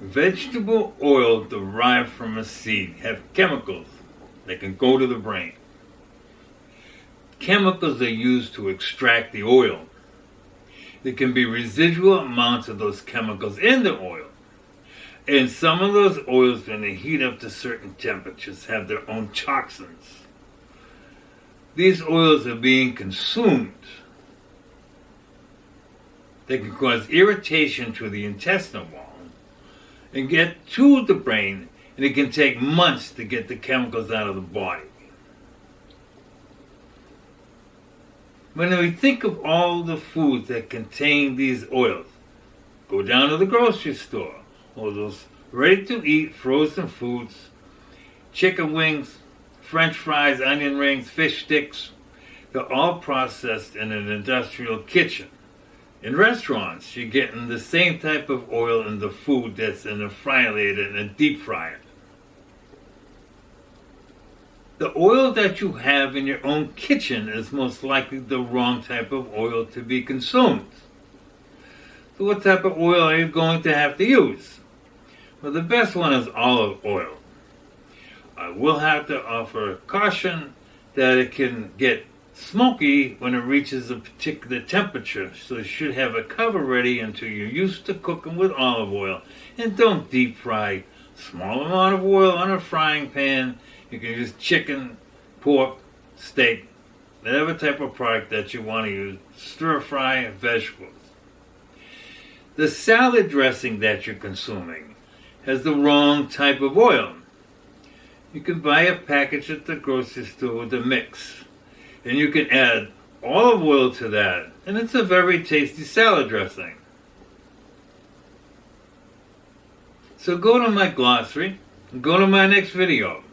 Vegetable oil derived from a seed have chemicals that can go to the brain. Chemicals are used to extract the oil. There can be residual amounts of those chemicals in the oil. And some of those oils, when they heat up to certain temperatures, have their own toxins. These oils are being consumed. They can cause irritation to the intestinal wall and get to the brain, and it can take months to get the chemicals out of the body. When we think of all the foods that contain these oils, go down to the grocery store, all those ready-to-eat frozen foods, chicken wings, French fries, onion rings, fish sticks, they're all processed in an industrial kitchen. In restaurants, you're getting the same type of oil in the food that's in a fryer and a deep fryer. The oil that you have in your own kitchen is most likely the wrong type of oil to be consumed. So what type of oil are you going to have to use? Well, the best one is olive oil. I will have to offer caution that it can get smoky when it reaches a particular temperature, so you should have a cover ready until you're used to cooking with olive oil. And don't deep fry. Small amount of oil on a frying pan. You can use chicken, pork, steak, whatever type of product that you want to use. Stir fry vegetables. The salad dressing that you're consuming has the wrong type of oil. You can buy a package at the grocery store with a mix, and you can add olive oil to that, and it's a very tasty salad dressing. So go to my glossary and go to my next video.